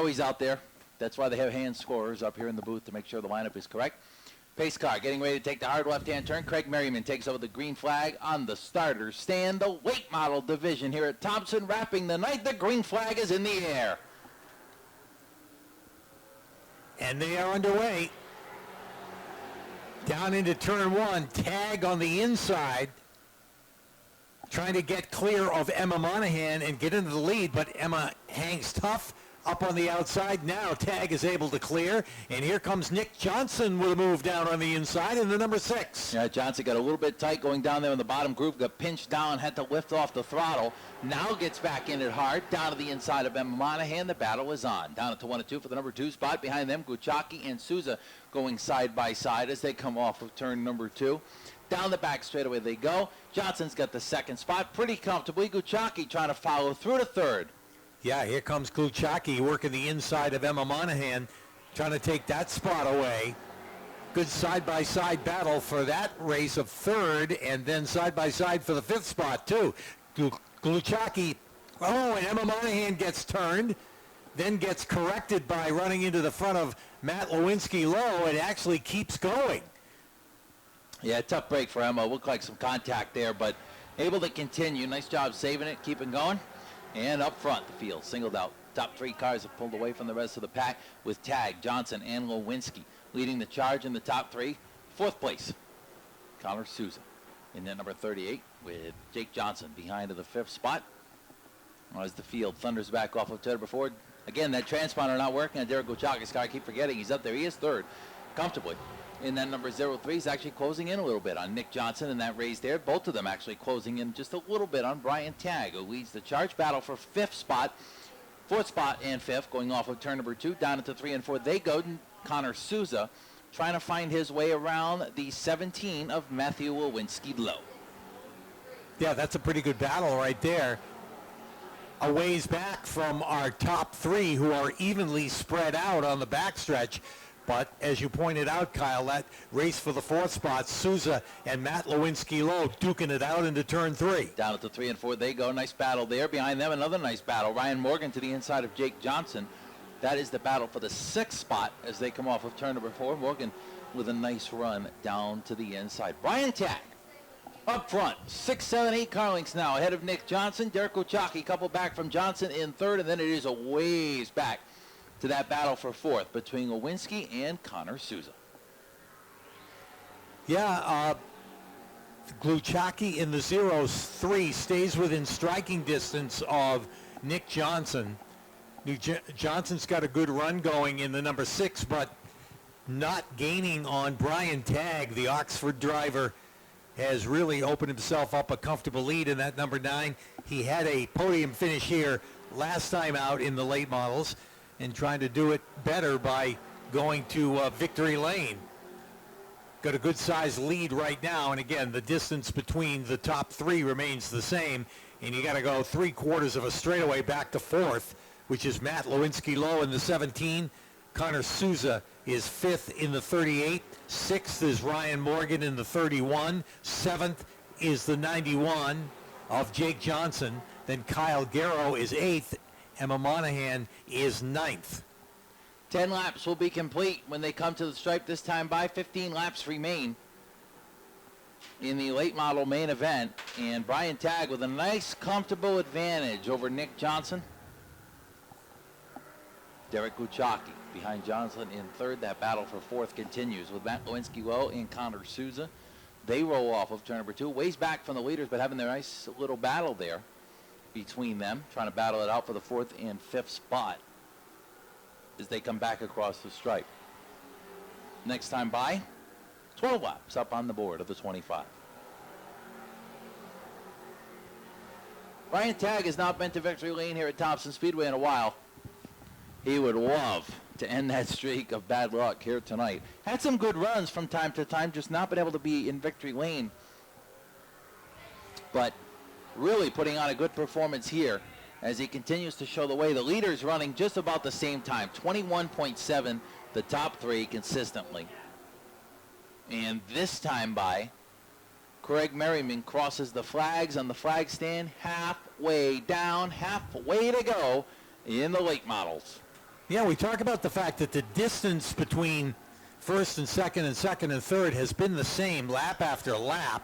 always out there. That's why they have hand scorers up here in the booth to make sure the lineup is correct. Pace car getting ready to take the hard left-hand turn. Craig Merriman takes over the green flag on the starters stand. The weight model division here at Thompson wrapping the night. The green flag is in the air. And they are underway. Down into turn one. Tag on the inside. Trying to get clear of Emma Monahan and get into the lead, but Emma hangs tough up on the outside. Now Tag is able to clear, and here comes Nick Johnson with a move down on the inside in the number 6. Yeah, Johnson got a little bit tight going down there in the bottom group, got pinched down, had to lift off the throttle. Now gets back in it hard, down to the inside of Emma Monahan. The battle is on. Down to 1 and 2 for the number 2 spot. Behind them, Guchaki and Souza going side by side as they come off of turn number 2. Down the back straightaway they go. Johnson's got the second spot pretty comfortably. Guchaki trying to follow through to third. Yeah, here comes Guchaki working the inside of Emma Monahan, trying to take that spot away. Good side-by-side battle for that race of third, and then side-by-side for the 5th spot, too. Guchaki, and Emma Monahan gets turned, then gets corrected by running into the front of Matt Lewinsky-Lowe. It actually keeps going. Yeah, tough break for Emma. Looked like some contact there, but able to continue. Nice job saving it, keeping going. And up front, the field singled out. Top 3 cars have pulled away from the rest of the pack with Tag, Johnson, and Lewinsky leading the charge in the top 3. 4th place, Connor Souza in that number 38 with Jake Johnson behind to the 5th spot. As the field thunders back off of Tedder before. Again, that transponder not working on Derek Guchaki's car. I keep forgetting he's up there. He is third comfortably. In that number 03 is actually closing in a little bit on Nick Johnson in that race there. Both of them actually closing in just a little bit on Brian Tagg, who leads the charge battle for 5th spot, 4th spot and 5th, going off of turn number 2, down into 3 and 4. They go. Connor Souza trying to find his way around the 17 of Matthew Lewinsky-Lowe. Yeah, that's a pretty good battle right there. A ways back from our top 3 who are evenly spread out on the backstretch. But as you pointed out, Kyle, that race for the 4th spot, Souza and Matt Lewinsky-Lowe duking it out into turn 3. Down at the 3 and 4 they go. Nice battle there. Behind them, another nice battle. Ryan Morgan to the inside of Jake Johnson. That is the battle for the 6th spot as they come off of turn number 4. Morgan with a nice run down to the inside. Brian Tagg up front. 6, 7, 8 car lengths now ahead of Nick Johnson. Derek Guchaki couple back from Johnson in 3rd, and then it is a ways back to that battle for 4th between Lewinsky and Connor Souza. Yeah, Guchaki in the 0-3 stays within striking distance of Nick Johnson. Johnson's got a good run going in the number 6, but not gaining on Brian Tagg. The Oxford driver has really opened himself up a comfortable lead in that number 9. He had a podium finish here last time out in the late models, and trying to do it better by going to victory lane. Got a good sized lead right now, and again, the distance between the top 3 remains the same, and you got to go 3/4 of a straightaway back to 4th, which is Matt Lewinsky-Lowe in the 17. Connor Souza is 5th in the 38. 6th is Ryan Morgan in the 31. 7th is the 91 of Jake Johnson. Then Kyle Garrow is 8th. Emma Monahan is 9th. 10 laps will be complete when they come to the stripe this time by. 15 laps remain in the late model main event. And Brian Tagg with a nice, comfortable advantage over Nick Johnson. Derek Guchaki behind Johnson in 3rd. That battle for 4th continues with Matt Lewinsky-Lowe and Connor Souza. They roll off of turn number 2. Ways back from the leaders, but having their nice little battle there between them, trying to battle it out for the 4th and 5th spot as they come back across the stripe. Next time by, 12 laps up on the board of the 25. Brian Tagg has not been to victory lane here at Thompson Speedway in a while. He would love to end that streak of bad luck here tonight. Had some good runs from time to time, just not been able to be in victory lane. But really putting on a good performance here as he continues to show the way. The leader's running just about the same time, 21.7, the top 3 consistently. And this time by, Craig Merriman crosses the flags on the flag stand, halfway down, halfway to go in the late models. Yeah, we talk about the fact that the distance between first and second and third has been the same lap after lap.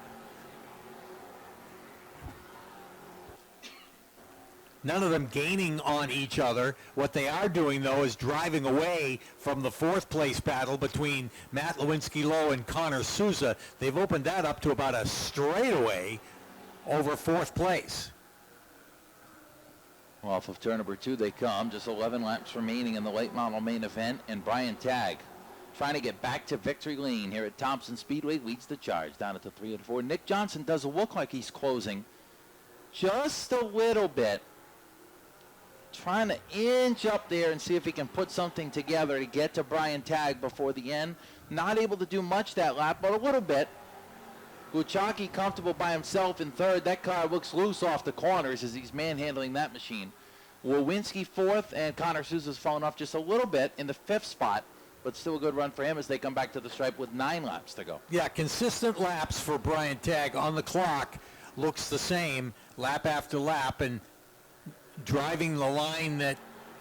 None of them gaining on each other. What they are doing, though, is driving away from the fourth place battle between Matt Lewinsky-Lowe and Connor Souza. They've opened that up to about a straightaway over fourth place. Off of turn number 2 they come. Just 11 laps remaining in the late model main event. And Brian Tagg trying to get back to victory lane here at Thompson Speedway leads the charge down at the 3 and 4. Nick Johnson does look like he's closing just a little bit. Trying to inch up there and see if he can put something together to get to Brian Tagg before the end. Not able to do much that lap, but a little bit. Gluchacki comfortable by himself in third. That car looks loose off the corners as he's manhandling that machine. Lewinsky fourth, and Connor Souza's fallen off just a little bit in the fifth spot, but still a good run for him as they come back to the stripe with 9 laps to go. Yeah, consistent laps for Brian Tagg on the clock. Looks the same lap after lap, and driving the line that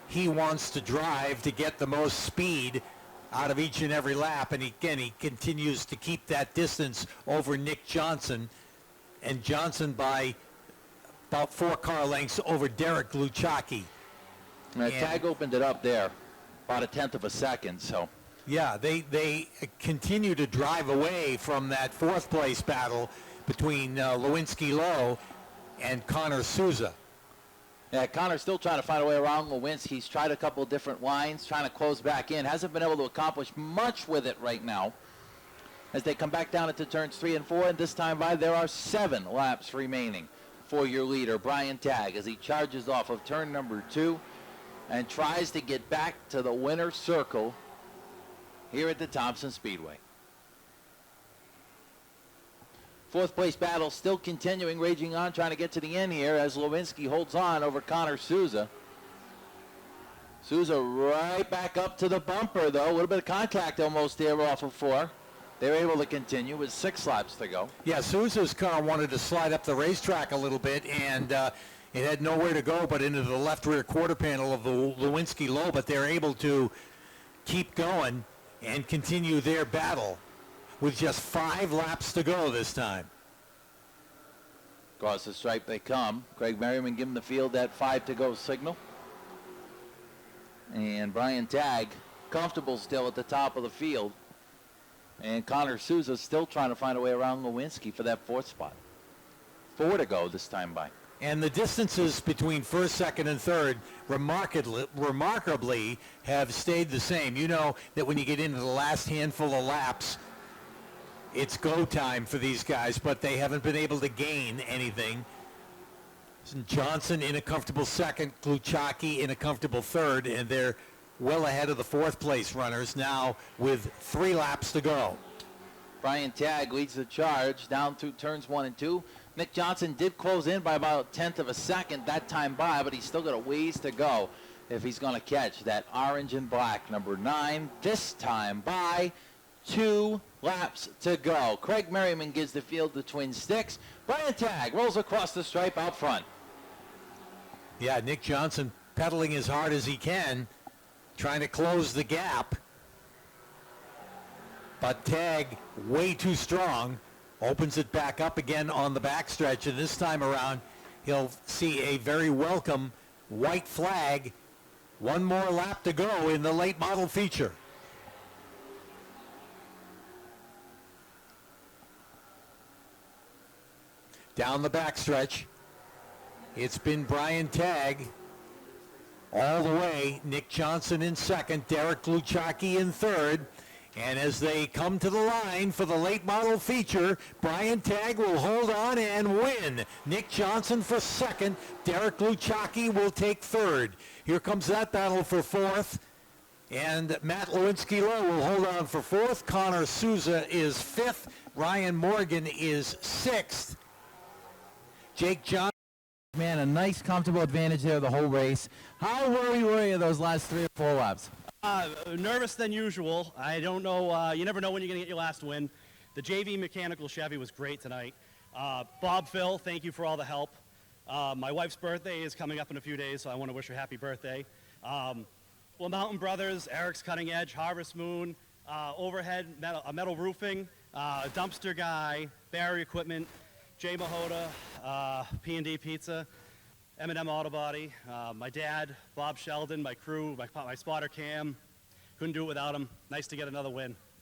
he wants to drive to get the most speed out of each and every lap. And again, he continues to keep that distance over Nick Johnson, and Johnson by about 4 car lengths over Derek Gluchacki. Tagg opened it up there about 1/10 of a second. So yeah, they continue to drive away from that fourth place battle between Lewinsky-Lowe and Connor Souza. yeah, Connor's still trying to find a way around Lewinsky. He's tried a couple of different lines, trying to close back in. Hasn't been able to accomplish much with it right now. As they come back down into turns 3 and 4, and this time by there are 7 laps remaining for your leader, Brian Tagg, as he charges off of turn number 2 and tries to get back to the winner's circle here at the Thompson Speedway. Fourth place battle still continuing, raging on, trying to get to the end here as Lewinsky holds on over Connor Souza. Souza right back up to the bumper, though. A little bit of contact almost there off of 4. They're able to continue with 6 laps to go. Yeah, Souza's car wanted to slide up the racetrack a little bit, and it had nowhere to go but into the left rear quarter panel of the Lewinsky-Lowe, but they're able to keep going and continue their battle with just 5 laps to go this time. Across the stripe they come. Craig Merriman giving the field that 5 to go signal. And Brian Tagg comfortable still at the top of the field. And Connor Souza still trying to find a way around Lewinsky for that 4th spot. 4 to go this time by. And the distances between first, second, and third remarkably have stayed the same. You know that when you get into the last handful of laps, it's go time for these guys, but they haven't been able to gain anything. Johnson in a comfortable second, Gluchacki in a comfortable third, and they're well ahead of the 4th place runners now with 3 laps to go. Brian Tagg leads the charge down through turns 1 and 2. Nick Johnson did close in by about 1/10 of a second that time by, but he's still got a ways to go if he's going to catch that orange and black number 9 this time by. 2 laps to go. Craig Merriman gives the field the twin sticks. Brian Tagg rolls across the stripe out front. Yeah, Nick Johnson pedaling as hard as he can, trying to close the gap. But Tagg, way too strong, opens it back up again on the backstretch, and this time around he'll see a very welcome white flag. 1 more lap to go in the late model feature. Down the backstretch, it's been Brian Tagg all the way. Nick Johnson in second, Derek Gluchacki in third. And as they come to the line for the late model feature, Brian Tagg will hold on and win. Nick Johnson for second, Derek Gluchacki will take third. Here comes that battle for 4th. And Matt Lewinsky-Lowe will hold on for 4th. Connor Souza is 5th. Ryan Morgan is 6th. Jake Johnson. Man, a nice, comfortable advantage there the whole race. How worried were you those last 3 or 4 laps? Nervous than usual. I don't know. You never know when you're going to get your last win. The JV mechanical Chevy was great tonight. Bob, Phil, thank you for all the help. My wife's birthday is coming up in a few days, so I want to wish her happy birthday. Well, Mountain Brothers, Eric's Cutting Edge, Harvest Moon, Overhead metal roofing, Dumpster Guy, Barry Equipment, Jay Mahota, P&D Pizza, M&M Auto Body, my dad, Bob Sheldon, my crew, my spotter Cam. Couldn't do it without him. Nice to get another win.